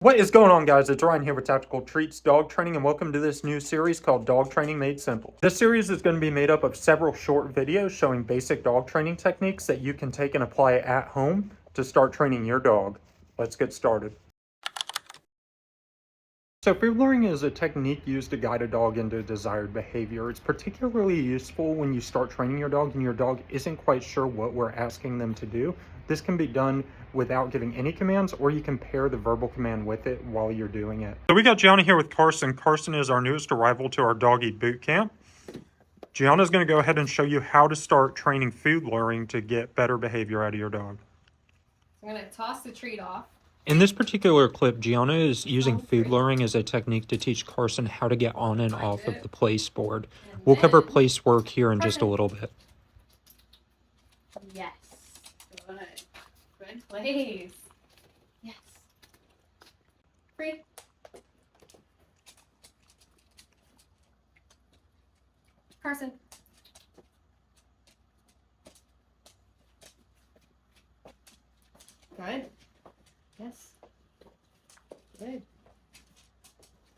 What is going on, guys? It's Ryan here with Tactical Treats Dog Training, and welcome to this new series called Dog Training Made Simple. This series is going to be made up of several short videos showing basic dog training techniques that you can take and apply at home to start training your dog. Let's get started. So food luring is a technique used to guide a dog into desired behavior. It's particularly useful when you start training your dog and your dog isn't quite sure what we're asking them to do. This can be done without giving any commands, or you can pair the verbal command with it while you're doing it. So we got Gianna here with Carson. Carson is our newest arrival to our doggy boot camp. Gianna's going to go ahead and show you how to start training food luring to get better behavior out of your dog. I'm going to toss the treat off. In this particular clip, Gianna is using food luring as a technique to teach Carson how to get on and off of the place board. We'll cover place work here in just a little bit. Yes. Good. Good place. Yes. Free. Carson. Good. Yes. Good.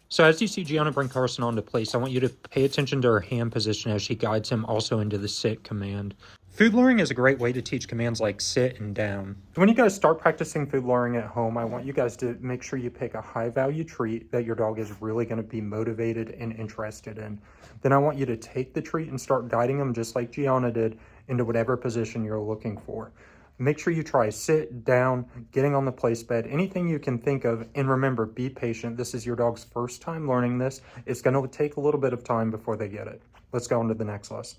So as you see Gianna bring Carson onto place, I want you to pay attention to her hand position as she guides him also into the sit command. Food luring is a great way to teach commands like sit and down. When you guys start practicing food luring at home, I want you guys to make sure you pick a high value treat that your dog is really going to be motivated and interested in. Then I want you to take the treat and start guiding them just like Gianna did into whatever position you're looking for. Make sure you try sit, down, getting on the place bed, anything you can think of. And remember, be patient. This is your dog's first time learning this. It's going to take a little bit of time before they get it. Let's go on to the next lesson.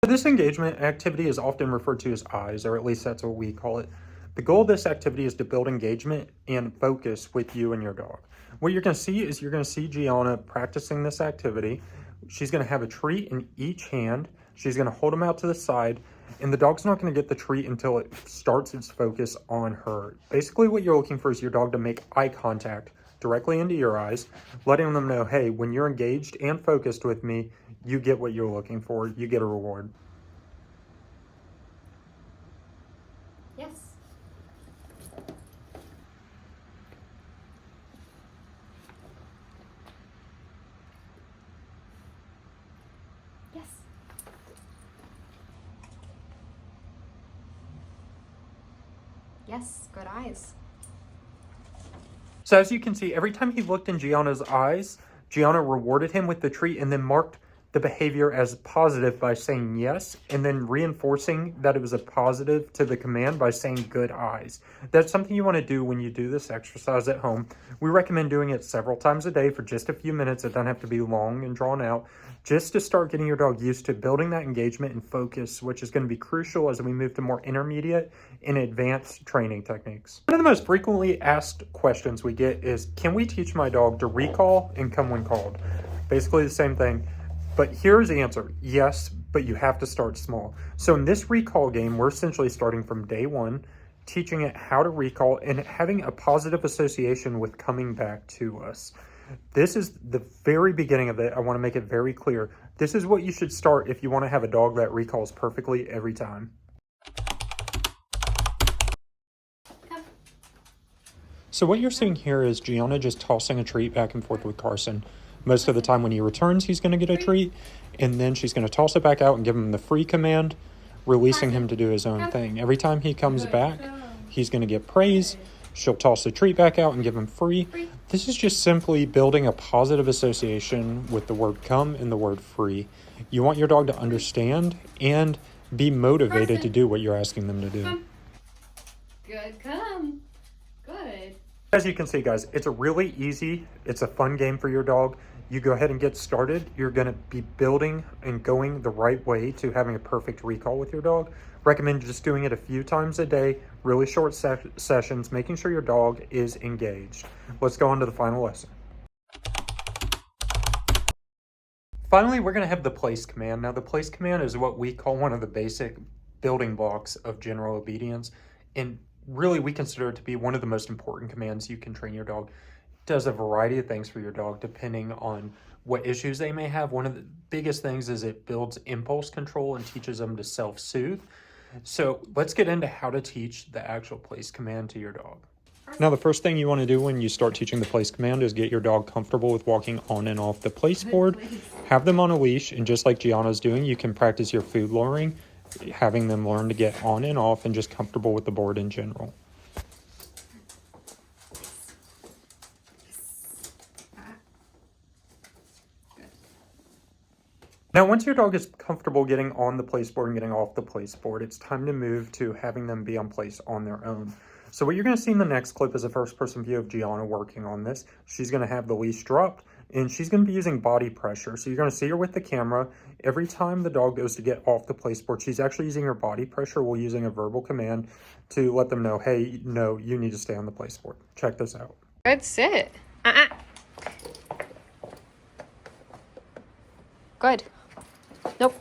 This engagement activity is often referred to as eyes, or at least that's what we call it. The goal of this activity is to build engagement and focus with you and your dog. What you're going to see is you're going to see Gianna practicing this activity. She's going to have a treat in each hand. She's going to hold them out to the side, and the dog's not going to get the treat until it starts its focus on her. Basically, what you're looking for is your dog to make eye contact directly into your eyes, letting them know, hey, when you're engaged and focused with me, you get what you're looking for. You get a reward. Yes. Yes. Yes. Good eyes. So as you can see, every time he looked in Gianna's eyes, Gianna rewarded him with the treat and then marked the behavior as positive by saying yes, and then reinforcing that it was a positive to the command by saying good eyes. That's something you want to do when you do this exercise at home. We recommend doing it several times a day for just a few minutes. It doesn't have to be long and drawn out, just to start getting your dog used to building that engagement and focus, which is going to be crucial as we move to more intermediate and advanced training techniques. One of the most frequently asked questions we get is, can we teach my dog to recall and come when called? Basically the same thing. But here's the answer. Yes, but you have to start small. So in this recall game, we're essentially starting from day one, teaching it how to recall and having a positive association with coming back to us. This is the very beginning of it. I want to make it very clear. This is what you should start if you want to have a dog that recalls perfectly every time. So what you're seeing here is Gianna just tossing a treat back and forth with Carson. Most of the time when he returns, he's going to get a treat, and then she's going to toss it back out and give him the free command, releasing him to do his own thing. Every time he comes back, he's going to get praise. She'll toss the treat back out and give him free. This is just simply building a positive association with the word come and the word free. You want your dog to understand and be motivated to do what you're asking them to do. Good. Come. Good. As you can see, guys, it's a really easy, it's a fun game for your dog. You go ahead and get started. You're going to be building and going the right way to having a perfect recall with your dog. Recommend just doing it a few times a day, really short sessions, making sure your dog is engaged. Let's go on to the final lesson. Finally, we're going to have the place command. Now, the place command is what we call one of the basic building blocks of general obedience. And really, we consider it to be one of the most important commands you can train your dog. It does a variety of things for your dog depending on what issues they may have. One of the biggest things is it builds impulse control and teaches them to self-soothe. So let's get into how to teach the actual place command to your dog. Now, the first thing you want to do when you start teaching the place command is get your dog comfortable with walking on and off the place board. Have them on a leash, and just like Gianna's doing, you can practice your food luring, having them learn to get on and off and just comfortable with the board in general. Now, once your dog is comfortable getting on the place board and getting off the place board, it's time to move to having them be on place on their own. So what you're going to see in the next clip is a first-person view of Gianna working on this. She's going to have the leash dropped, and she's going to be using body pressure. So you're going to see her with the camera. Every time the dog goes to get off the place board, she's actually using her body pressure while using a verbal command to let them know, hey, no, you need to stay on the place board. Check this out. Good sit. Good. Nope.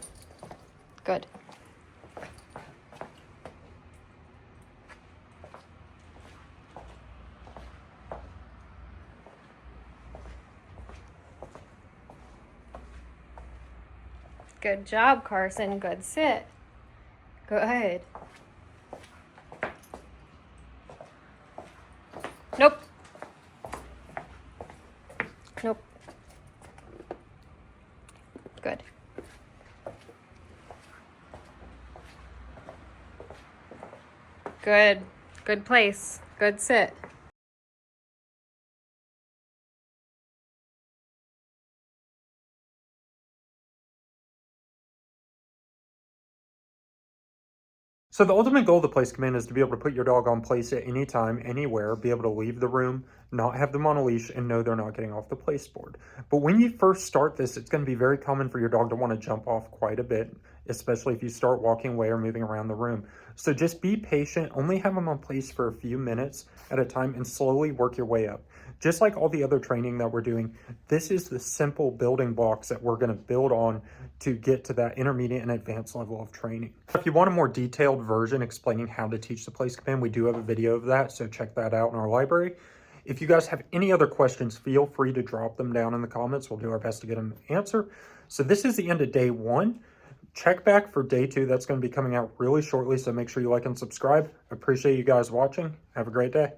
Good. Good job, Carson. Good sit. Good. Nope. Nope. Good. Good. Good place. Good sit. So the ultimate goal of the place command is to be able to put your dog on place at any time, anywhere, be able to leave the room, not have them on a leash, and know they're not getting off the place board. But when you first start this, it's going to be very common for your dog to want to jump off quite a bit, especially if you start walking away or moving around the room. So just be patient, only have them on place for a few minutes at a time, and slowly work your way up. Just like all the other training that we're doing, this is the simple building blocks that we're going to build on to get to that intermediate and advanced level of training. If you want a more detailed version explaining how to teach the place command, we do have a video of that, so check that out in our library. If you guys have any other questions, feel free to drop them down in the comments. We'll do our best to get them answered. So this is the end of day 1. Check back for day 2. That's going to be coming out really shortly, so make sure you like and subscribe. Appreciate you guys watching. Have a great day.